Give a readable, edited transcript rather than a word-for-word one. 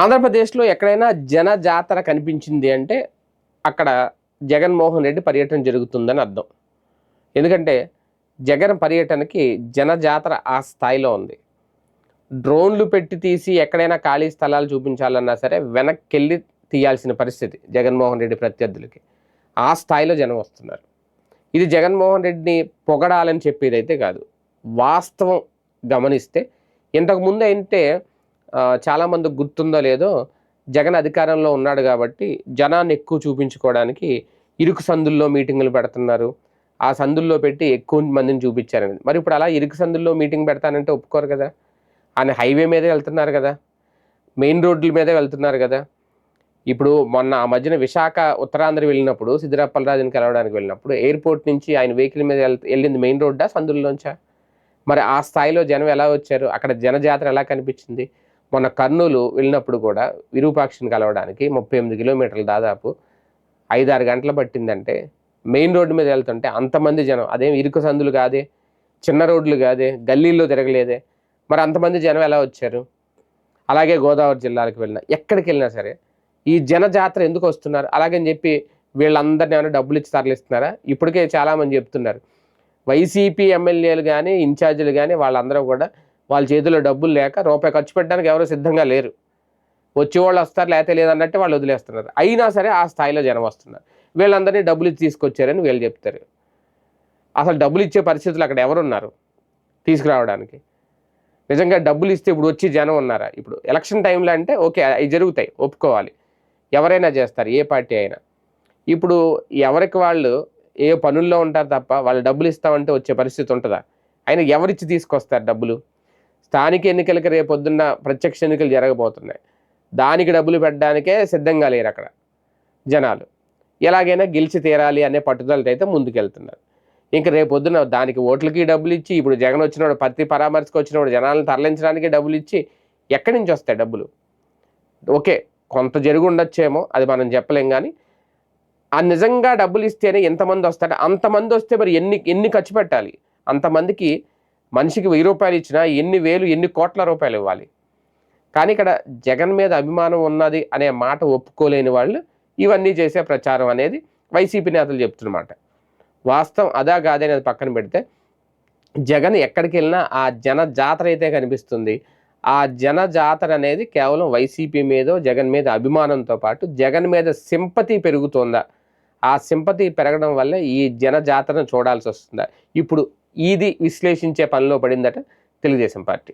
ఆంధ్రప్రదేశ్లో ఎక్కడైనా జన జాతర కనిపించింది అంటే అక్కడ జగన్మోహన్ రెడ్డి పర్యటన జరుగుతుందని అర్థం. ఎందుకంటే జగన్ పర్యటనకి జన జాతర ఆ స్థాయిలో ఉంది. డ్రోన్లు పెట్టి తీసి ఎక్కడైనా ఖాళీ స్థలాలు చూపించాలన్నా సరే వెనక్కెళ్ళి తీయాల్సిన పరిస్థితి జగన్మోహన్ రెడ్డి ప్రత్యర్థులకి. ఆ స్థాయిలో జనం వస్తున్నారు. ఇది జగన్మోహన్ రెడ్డిని పొగడాలని చెప్పేదైతే కాదు. వాస్తవం గమనిస్తే ఇంతకుముందు అయితే చాలామంది గుర్తుందో లేదో జగన్ అధికారంలో ఉన్నాడు కాబట్టి జనాన్ని ఎక్కువ చూపించుకోవడానికి ఇరుకు సందుల్లో మీటింగులు పెడుతున్నారు. ఆ సందుల్లో పెట్టి ఎక్కువ మందిని చూపించారని. మరి ఇప్పుడు అలా ఇరుకు సందుల్లో మీటింగ్ పెడతానంటే ఒప్పుకోరు కదా. ఆయన హైవే మీదే వెళ్తున్నారు కదా, మెయిన్ రోడ్ల మీదే వెళ్తున్నారు కదా. ఇప్పుడు మొన్న ఆ మధ్యన విశాఖ ఉత్తరాంధ్ర వెళ్ళినప్పుడు సిద్దిరాపల్లరాజుని కలవడానికి వెళ్ళినప్పుడు ఎయిర్పోర్ట్ నుంచి ఆయన వెహికల్ మీద వెళ్ళింది మెయిన్ రోడ్డా సందుల్లోంచా? మరి ఆ స్థాయిలో జనం ఎలా వచ్చారు? అక్కడ జనజాతర ఎలా కనిపించింది? మొన్న కర్నూలు వెళ్ళినప్పుడు కూడా విరూపాక్షిని కలవడానికి 38 కిలోమీటర్లు దాదాపు 5-6 గంటలు పట్టిందంటే మెయిన్ రోడ్డు మీద వెళ్తుంటే అంతమంది జనం. అదేం ఇరుకు సందులు కాదే, చిన్న రోడ్లు కాదే, గల్లీల్లో తిరగలేదే, మరి అంతమంది జనం ఎలా వచ్చారు? అలాగే గోదావరి జిల్లాలకు వెళ్ళినా ఎక్కడికి వెళ్ళినా సరే ఈ జనజాతర ఎందుకు వస్తున్నారు? అలాగని చెప్పి వీళ్ళందరినీ ఏమైనా డబ్బులు ఇచ్చి తరలిస్తున్నారా? ఇప్పటికే చాలామంది చెప్తున్నారు వైసీపీ ఎమ్మెల్యేలు కానీ ఇన్ఛార్జీలు కానీ వాళ్ళందరూ కూడా వాళ్ళ చేతిలో డబ్బులు లేక రూపాయి ఖర్చు పెట్టడానికి ఎవరు సిద్ధంగా లేరు. వచ్చేవాళ్ళు వస్తారు, లేకపోతే లేదన్నట్టు వాళ్ళు వదిలేస్తున్నారు. అయినా సరే ఆ స్థాయిలో జనం వస్తున్నారు. వీళ్ళందరినీ డబ్బులు ఇచ్చి తీసుకొచ్చారని వీళ్ళు చెప్తారు. అసలు డబ్బులు ఇచ్చే పరిస్థితులు అక్కడ ఎవరున్నారు తీసుకురావడానికి? నిజంగా డబ్బులు ఇస్తే ఇప్పుడు వచ్చి జనం ఉన్నారా? ఇప్పుడు ఎలక్షన్ టైంలో అంటే ఓకే, అవి జరుగుతాయి, ఒప్పుకోవాలి, ఎవరైనా చేస్తారు, ఏ పార్టీ అయినా. ఇప్పుడు ఎవరికి వాళ్ళు ఏ పనుల్లో ఉంటారు తప్ప వాళ్ళు డబ్బులు ఇస్తామంటే వచ్చే పరిస్థితి ఉంటుందా? అయినా ఎవరిచ్చి తీసుకొస్తారు డబ్బులు? స్థానిక ఎన్నికలకి రేపొద్దున్న ప్రత్యక్ష ఎన్నికలు జరగబోతున్నాయి. దానికి డబ్బులు పెట్టడానికే సిద్ధంగా లేరు అక్కడ జనాలు. ఎలాగైనా గెలిచి తీరాలి అనే పట్టుదలతో అయితే ముందుకెళ్తున్నారు. ఇంకా రేపొద్దున దానికి ఓట్లకి డబ్బులు ఇచ్చి, ఇప్పుడు జగన్ వచ్చినప్పుడు ప్రతి పరామర్శకు వచ్చినప్పుడు జనాలను తరలించడానికి డబ్బులు ఇచ్చి ఎక్కడి నుంచి వస్తాయి డబ్బులు? ఓకే, కొంత జరిగి ఉండొచ్చేమో, అది మనం చెప్పలేం. కానీ ఆ నిజంగా డబ్బులు ఇస్తేనే ఎంతమంది వస్తాడు? అంతమంది వస్తే మరి ఎన్ని ఖర్చు పెట్టాలి? అంతమందికి మనిషికి 1000 రూపాయలు ఇచ్చినా ఎన్ని కోట్ల రూపాయలు ఇవ్వాలి? కానీ ఇక్కడ జగన్ మీద అభిమానం ఉన్నది అనే మాట ఒప్పుకోలేని వాళ్ళు ఇవన్నీ చేసే ప్రచారం అనేది వైసీపీ నేతలు చెప్తున్నమాట. వాస్తవం అదా కాదనేది పక్కన పెడితే జగన్ ఎక్కడికి వెళ్ళినా ఆ జన జాతర అయితే కనిపిస్తుంది. ఆ జన జాతర అనేది కేవలం వైసీపీ మీదో జగన్ మీద అభిమానంతో పాటు జగన్ మీద సింపతి పెరుగుతుందా? ఆ సింపతి పెరగడం వల్ల ఈ జన జాతరను చూడాల్సి వస్తుందా? ఇప్పుడు ఇది విశ్లేషించే పనిలో పడిందట తెలుగుదేశం పార్టీ.